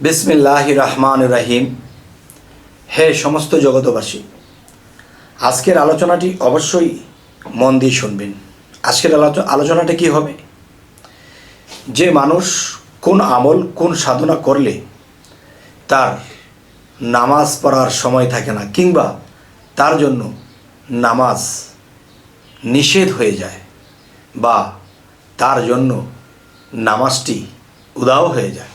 বিসমিল্লাহির রহমানির রহিম। হে সমস্ত জগতবাসী, আজকের আলোচনাটি অবশ্যই মন দিয়ে শুনবেন। আজকের আলোচনাটা কি হবে, যে মানুষ কোন আমল কোন সাধনা করলে তার নামাজ পড়ার সময় থাকে না, কিংবা তার জন্য নামাজ নিষেধ হয়ে যায়, বা তার জন্য নামাজটি উদাও হয়ে যায়।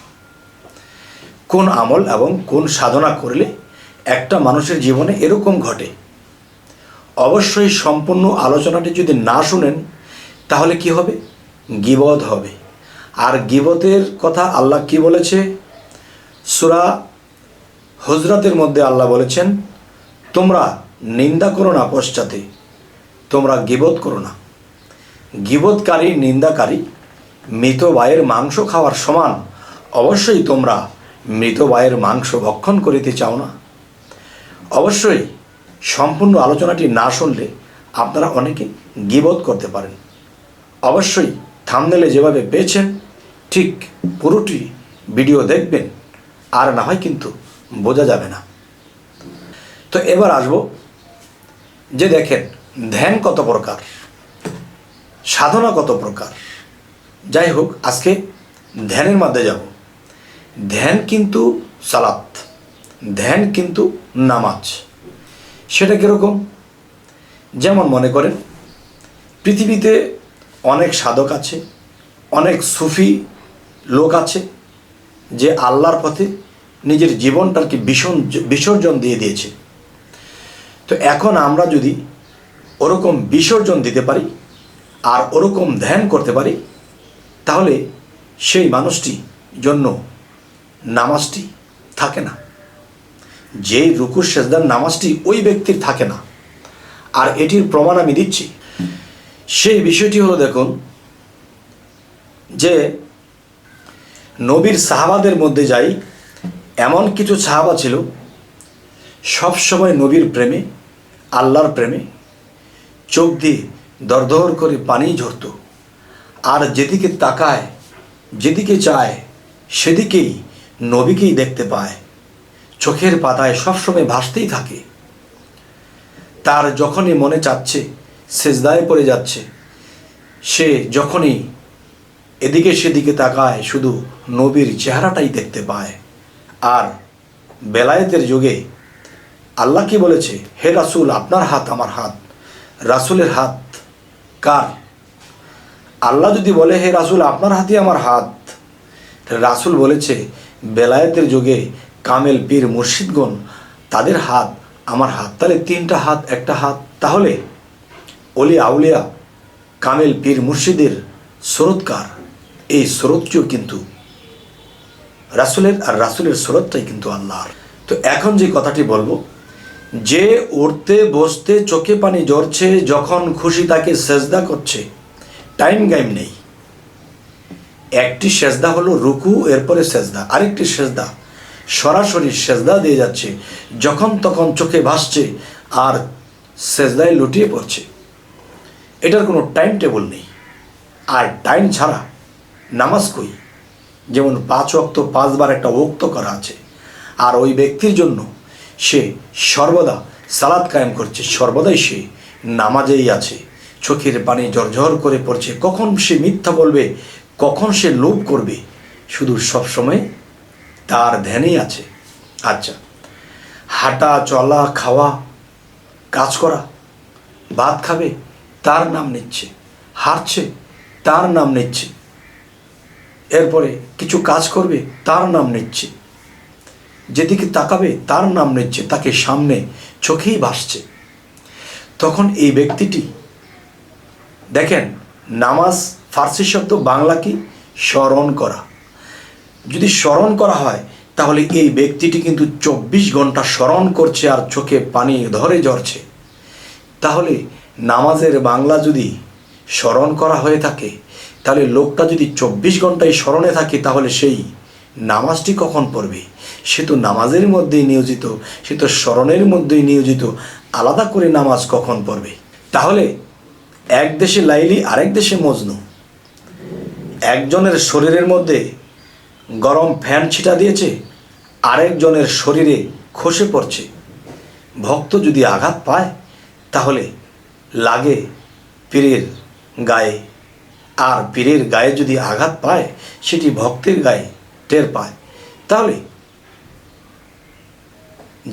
কোন আমল এবং কোন সাধনা করলে একটা মানুষের জীবনে এরকম ঘটে, অবশ্যই সম্পূর্ণ আলোচনাটি যদি না শুনেন তাহলে কি হবে, গীবত হবে। আর গীবতের কথা আল্লাহ কি বলেছে, সূরা হুজরাতের মধ্যে আল্লাহ বলেছেন, তোমরা নিন্দা করো না, পশ্চাতে তোমরা গীবত করো না। গীবতকারী নিন্দাকারী মৃত ভাইয়ের মাংস খাওয়ার সমান। অবশ্যই তোমরা মৃত ভাইয়ের মাংস ভক্ষণ করিতে চাও না। অবশ্যই সম্পূর্ণ আলোচনাটি না শুনলে আপনারা অনেকে গীবত করতে পারেন। অবশ্যই থাম্বনেলে যেভাবে পেয়েছেন ঠিক পুরোটি ভিডিও দেখবেন, আর না হয় কিন্তু বোঝা যাবে না। তো এবার আসব যে দেখেন, ধ্যান কত প্রকার, সাধনা কত প্রকার। যাই হোক, আজকে ধ্যানের মধ্যে যাব। ধ্যান কিন্তু সালাত, ধ্যান কিন্তু নামাজ। সেটা কীরকম, যেমন মনে করেন পৃথিবীতে অনেক সাধক আছে, অনেক সুফি লোক আছে যে আল্লাহর পথে নিজের জীবনটাকে বিসর্জন দিয়ে দিয়েছে। তো এখন আমরা যদি ওরকম বিসর্জন দিতে পারি আর ওরকম ধ্যান করতে পারি, তাহলে সেই মানুষটি জন্য নামাজটি থাকে না। যেই রুকু সেজদার নামাজটি ওই ব্যক্তির থাকে না। আর এটির প্রমাণ আমি দিচ্ছি। সেই বিষয়টি হলো, দেখুন যে নবীর সাহাবাদের মধ্যে যাই, এমন কিছু সাহাবা ছিল সবসময় নবীর প্রেমে, আল্লাহর প্রেমে চোখ দিয়ে দরদর করে পানি ঝরত। আর যেদিকে তাকায়, যেদিকে চায়, সেদিকেই নবীকেই দেখতে পায়। চোখের পাতায় সবসময় ভাসতেই থাকে। তার যখনই মনে চাচ্ছে সেজদায় পড়ে যাচ্ছে, সে যখনই এদিকে সেদিকে তাকায় শুধু নবীর চেহারাটাই দেখতে পায়। আর বেলায়েতের যুগে আল্লাহ কি বলেছে, হে রাসূল, আপনার হাত আমার হাত। রাসূলের হাত কার? আল্লাহ যদি বলে হে রাসূল আপনার হাতই আমার হাত, রাসূল বলেছে বেলায়েতের যুগে কামেল পীর মুর্শিদগণ, তাদের হাত আমার হাত। তাহলে তিনটা হাত একটা হাত। তাহলে অলি আউলিয়া কামেল পীর মুর্শিদের স্রোতকার, এই স্রোতটিও কিন্তু রাসূলের, আর রাসূলের স্রোতটাই কিন্তু আল্লাহর। তো এখন যে কথাটি বলবো, যে উঠতে বসতে চোখে পানি ঝরছে, যখন খুশি তাকে সেজদা করছে, টাইম গাইম নেই। একটি সেজদা হলো রুকু, এরপরে সেজদা, আরেকটি সেজদা সরাসরি সেজদা দিয়ে যাচ্ছে, যখন তখন চোখে ভাসছে আর সেজদায় লুটিয়ে পড়ছে। এটার কোনো টাইম টেবল নেই। আর টাইম ছাড়া নামাজ কই? যেমন 5 ওয়াক্ত 5 বার একটা ওয়াক্ত করা আছে, আর ওই ব্যক্তির জন্য সে সর্বদা সালাত কায়েম করছে, সর্বদাই সে নামাজেই আছে, চোখের পানি ঝরঝর করে পড়ছে। কখন সে মিথ্যা বলবে, কখন সে লোভ করবে, শুধু সবসময় তার ধ্যানেই আছে। আচ্ছা, হাঁটা চলা খাওয়া কাজ করা, ভাত খাবে তার নাম নিচ্ছে, হাঁটছে তার নাম নিচ্ছে, এরপরে কিছু কাজ করবে তার নাম নিচ্ছে, যেদিকে তাকাবে তার নাম নিচ্ছে, তাকে সামনে চোখেই ভাসছে। তখন এই ব্যক্তিটি, দেখেন নামাজ ফার্সি শব্দ, বাংলা কি? স্মরণ করা। যদি স্মরণ করা হয় তাহলে এই ব্যক্তিটি কিন্তু 24 ঘন্টা স্মরণ করছে আর চোখে পানি ধরে ঝরছে। তাহলে নামাজের বাংলা যদি স্মরণ করা হয়ে থাকে, তাহলে লোকটা যদি 24 ঘন্টায় স্মরণে থাকে, তাহলে সেই নামাজটি কখন পড়বে? সে তো নামাজের মধ্যেই নিয়োজিত, সে তো স্মরণের মধ্যেই নিয়োজিত, আলাদা করে নামাজ কখন পড়বে? তাহলে এক দেশে লাইলি, আরেক দেশে মজনু। একজনের শরীরের মধ্যে গরম ফ্যান ছিটা দিয়েছে, আরেকজনের শরীরে খসে পড়ছে। ভক্ত যদি আঘাত পায় তাহলে লাগে পীরের গায়ে, আর পীরের গায়ে যদি আঘাত পায় সেটি ভক্তের গায়ে টের পায়। তাহলে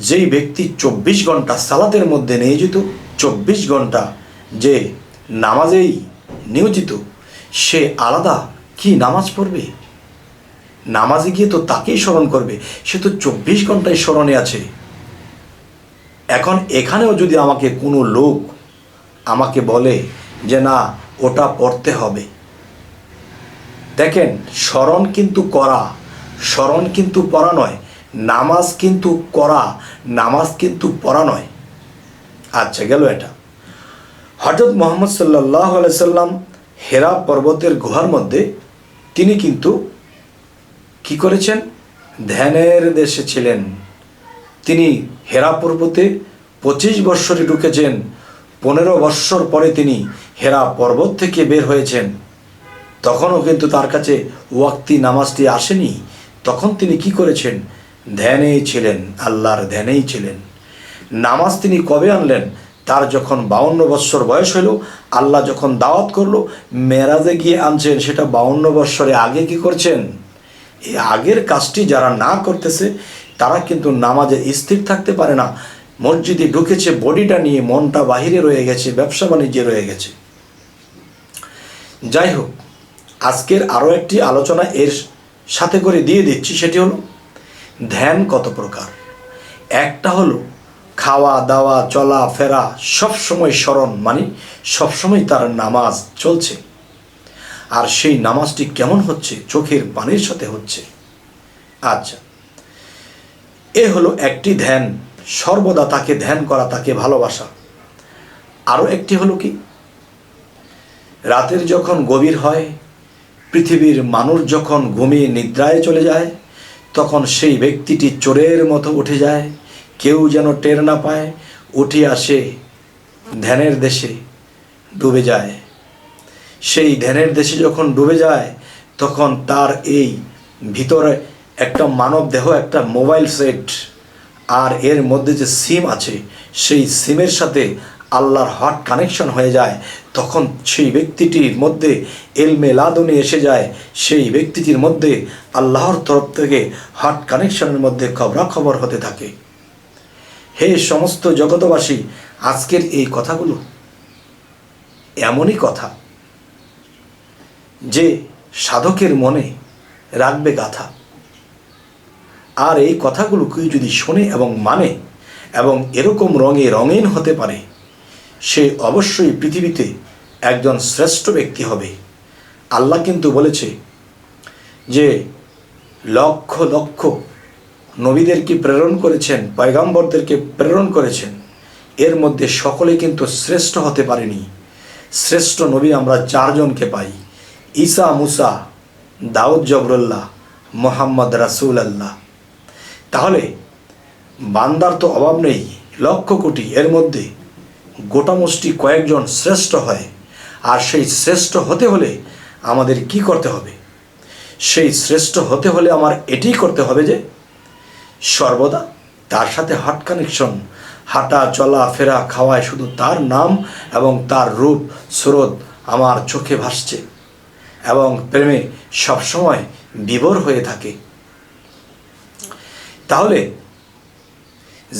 যেই ব্যক্তি 24 ঘন্টা সালাতের মধ্যে নিয়োজিত, 24 ঘন্টা যে নামাজেই নিয়োজিত, সে আলাদা কি নামাজ পড়বে? নামাজে গিয়ে তো তাকেই স্মরণ করবে, সে তো 24 ঘন্টায় স্মরণে আছে। এখন এখানেও যদি আমাকে কোনো লোক আমাকে বলে যে না ওটা পড়তে হবে, দেখেন স্মরণ কিন্তু করা, স্মরণ কিন্তু পড়া নয়। নামাজ কিন্তু করা, নামাজ কিন্তু পড়া নয়। আচ্ছা গেল এটা। হযরত মুহাম্মদ সাল্লাল্লাহু আলাইহি সাল্লাম হেরা পর্বতের গুহার মধ্যে তিনি কিন্তু কি করেছেন? ধ্যানের দেশে ছিলেন। তিনি হেরা পর্বতে 25 বৎসরে ঢুকেছেন। 15 বৎসর পরে তিনি হেরা পর্বত থেকে বের হয়েছেন। তখনও কিন্তু তার কাছে ওয়াক্তি নামাজটি আসেনি। তখন তিনি কি করেছেন? ধ্যানেই ছিলেন, আল্লাহর ধ্যানেই ছিলেন। নামাজ তিনি কবে আনলেন? তার যখন 52 বৎসর বয়স হইল, আল্লাহ যখন দাওয়াত করলো, মেরাজে গিয়ে আনছেন। সেটা 52 বৎসরে আগে কি করছেন? এই আগের কাজটি যারা না করতেছে তারা কিন্তু নামাজে স্থির থাকতে পারে না। মসজিদে ঢুকেছে বডিটা নিয়ে, মনটা বাহিরে রয়ে গেছে, ব্যবসা বাণিজ্যে রয়ে গেছে। যাই হোক, আজকের আরও একটি আলোচনা এর সাথে করে দিয়ে দিচ্ছি। সেটি হলো ধ্যান কত প্রকার। একটা হলো খাওয়া দাওয়া চলা ফেরা সবসময় স্মরণ, মানে সবসময় তার নামাজ চলছে। আর সেই নামাজটি কেমন হচ্ছে? চোখের পানির সাথে হচ্ছে। আচ্ছা, এ হলো একটি ধ্যান, সর্বদা তাকে ধ্যান করা, তাকে ভালোবাসা। আরও একটি হলো কি? রাতের যখন গভীর হয়, পৃথিবীর মানুষ যখন ঘুমিয়ে নিদ্রায় চলে যায়, তখন সেই ব্যক্তিটি চোরের মতো উঠে যায়, কেউ যেন টের না পায়, উঠে আসে ধ্যানের দেশে ডুবে যায়। সেই ধ্যানের দেশে যখন ডুবে যায়, তখন তার এই ভিতরে একটা মানব দেহ, একটা মোবাইল সেট, আর এর মধ্যে যে সিম আছে, সেই সিমের সাথে আল্লাহর হট কানেকশন হয়ে যায়। তখন সেই ব্যক্তিটির মধ্যে এলমে লাদুনি এসে যায়। সেই ব্যক্তিটির মধ্যে আল্লাহর তরফ থেকে হট কানেকশনের মধ্যে খবরাখবর হতে থাকে। হে সমস্ত জগতবাসী, আজকের এই কথাগুলো এমনই কথা যে সাধকের মনে রাখবে গাথা। আর এই কথাগুলো কেউ যদি শোনে এবং মানে এবং এরকম রঙে রঙিন হতে পারে, সে অবশ্যই পৃথিবীতে একজন শ্রেষ্ঠ ব্যক্তি হবে। আল্লাহ কিন্তু বলেছে যে লক্ষ লক্ষ নবীদেরকে প্রেরণ করেছেন, পয়গম্বরদেরকে প্রেরণ করেছেন, এর মধ্যে সকলে কিন্তু শ্রেষ্ঠ হতে পারেনি। শ্রেষ্ঠ নবী আমরা 4 জনকে পাই: ঈসা, মুসা, দাউদ, জবরুল্লাহ, মোহাম্মদ রাসূলুল্লাহ। তাহলে বান্দার তো অভাব নেই, লক্ষ কোটি, এর মধ্যে গোটা মুষ্টি কয়েকজন শ্রেষ্ঠ হয়। আর সেই শ্রেষ্ঠ হতে হলে আমাদের কি করতে হবে? সেই শ্রেষ্ঠ হতে হলে আমার এটাই করতে হবে যে সর্বদা তার সাথে হট কানেকশন, হাঁটা চলা ফেরা খাওয়ায় শুধু তার নাম এবং তার রূপ সুরত আমার চোখে ভাসছে এবং প্রেমে সবসময় বিভোর হয়ে থাকে। তাহলে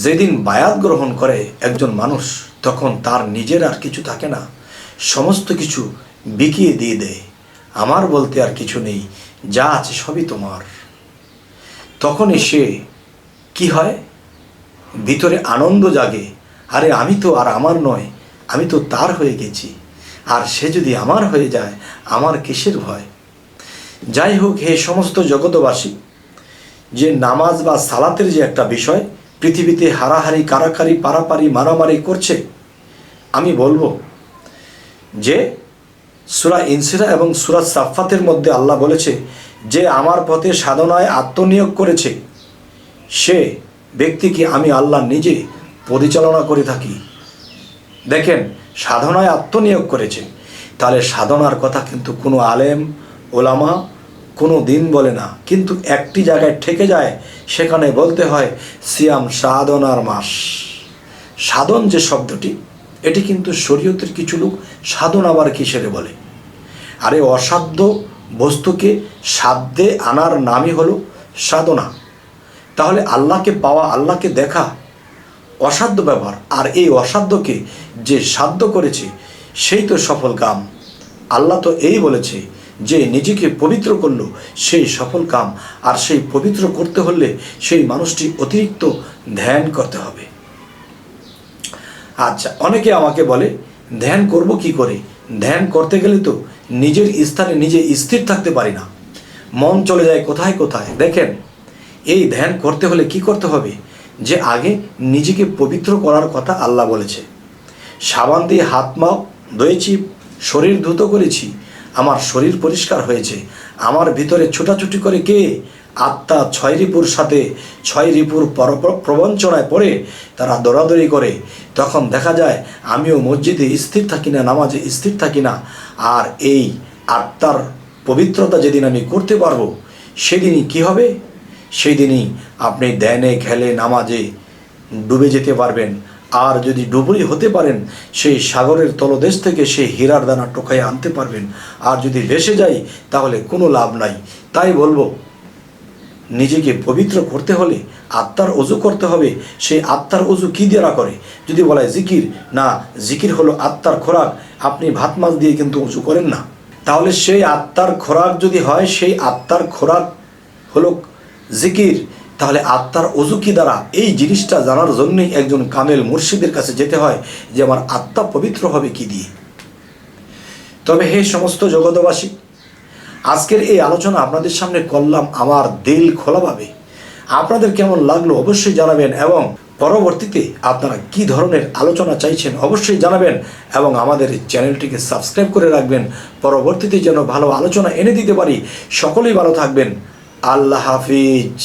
যেদিন বায়াত গ্রহণ করে একজন মানুষ, তখন তার নিজের আর কিছু থাকে না, সমস্ত কিছু বিকিয়ে দিয়ে দেয়। আমার বলতে আর কিছু নেই, যা আছে সবই তোমার। তখনই সে কি হয়? ভিতরে আনন্দ জাগে, আরে আমি তো আর আমার নয়, আমি তো তার হয়ে গেছি। আর সে যদি আমার হয়ে যায়, আমার কিসের ভয়? যাই হোক, হে সমস্ত জগতবাসী, যে নামাজ বা সালাতের যে একটা বিষয় পৃথিবীতে হারাহারি, কারাকারি, পারাপারি, মারামারি করছে, আমি বলবো যে সূরা ইনসিরা এবং সূরা সাফফাতের মধ্যে আল্লাহ বলেছে যে আমার পথে সাধনায় আত্মনিয়োগ করেছে, সে ব্যক্তিকে আমি আল্লাহ নিজে পরিচালনা করে থাকি। দেখেন, সাধনায় আত্মনিয়োগ করেছে। তাহলে সাধনার কথা কিন্তু কোনো আলেম, ওলামা, কোনো দিন বলে না, কিন্তু একটি জায়গায় ঠেকে যায়, সেখানে বলতে হয় সিয়াম সাধনার মাস। সাধন যে শব্দটি, এটি কিন্তু শরীয়তের কিছু লোক সাধন আবার কিসেরে বলে। আরে অসাধ্য বস্তুকে সাধ্যে আনার নামই হলো সাধনা। তাহলে আল্লাহকে পাওয়া, আল্লাহকে দেখা অসাধ্য ব্যাপার, আর এই অসাধ্যকে যে সাধ্য করেছে সেই তো সফল কাম। আল্লাহ তো এই বলেছে যে নিজেকে পবিত্র করলো সেই সফল কাম, আর সেই পবিত্র করতে হলে সেই মানুষটি অতিরিক্ত ধ্যান করতে হবে। আচ্ছা, অনেকে আমাকে বলে ধ্যান করব কি করে? ধ্যান করতে গেলে তো নিজের স্থানে নিজে স্থির থাকতে পারি না, মন চলে যায় কোথায় কোথায়। দেখেন, এই ধ্যান করতে হলে কি করতে হবে, যে আগে নিজেকে পবিত্র করার কথা আল্লাহ বলেছে। সাবান দিয়ে হাত মাও ধুয়েছি, শরীর ধুত করেছি, আমার শরীর পরিষ্কার হয়েছে। আমার ভিতরে ছোটাছুটি করে কে? আত্মা। ছয় রিপুর সাথে ছয় রিপুর প্রবঞ্চনায় পড়ে তারা দৌড়াদৌড়ি করে। তখন দেখা যায় আমিও মসজিদে স্থির থাকি না, নামাজে স্থির থাকি না। আর এই আত্মার পবিত্রতা যেদিন আমি করতে পারবো, সেদিনই কি হবে? সেই দিনই আপনি ধ্যানে খেলে নামাজে ডুবে যেতে পারবেন। আর যদি ডুবুরি হতে পারেন, সেই সাগরের তলদেশ থেকে সেই হীরার দানা টোকায় আনতে পারবেন। আর যদি ভেসে যাই, তাহলে কোনো লাভ নাই। তাই বলবো, নিজেকে পবিত্র করতে হলে আত্মার ওযু করতে হবে। সেই আত্মার ওযু কী দ্বারা করে? যদি বলা জিকির, না, জিকির হলো আত্মার খোরাক। আপনি ভাত মাছ দিয়ে কিন্তু ওযু করেন না। তাহলে সেই আত্মার খোরাক যদি হয়, সেই আত্মার খোরাক হলো জিকির, তাহলে আত্মার ওযু কি দ্বারা? এই জিনিসটা জানার জন্যই একজন কামেল মুর্শিদের কাছে যেতে হয়, যে আমার আত্মা পবিত্র হবে কি দিয়ে। তবে হে সমস্ত জগতবাসী, আজকের এই আলোচনা আপনাদের সামনে করলাম আমার দিল খোলাভাবে। আপনাদের কেমন লাগলো অবশ্যই জানাবেন, এবং পরবর্তীতে আপনারা কি ধরনের আলোচনা চাইছেন অবশ্যই জানাবেন, এবং আমাদের চ্যানেলটিকে সাবস্ক্রাইব করে রাখবেন, পরবর্তীতে যেন ভালো আলোচনা এনে দিতে পারি। সকলেই ভালো থাকবেন। আল্লাহ হাফিজ।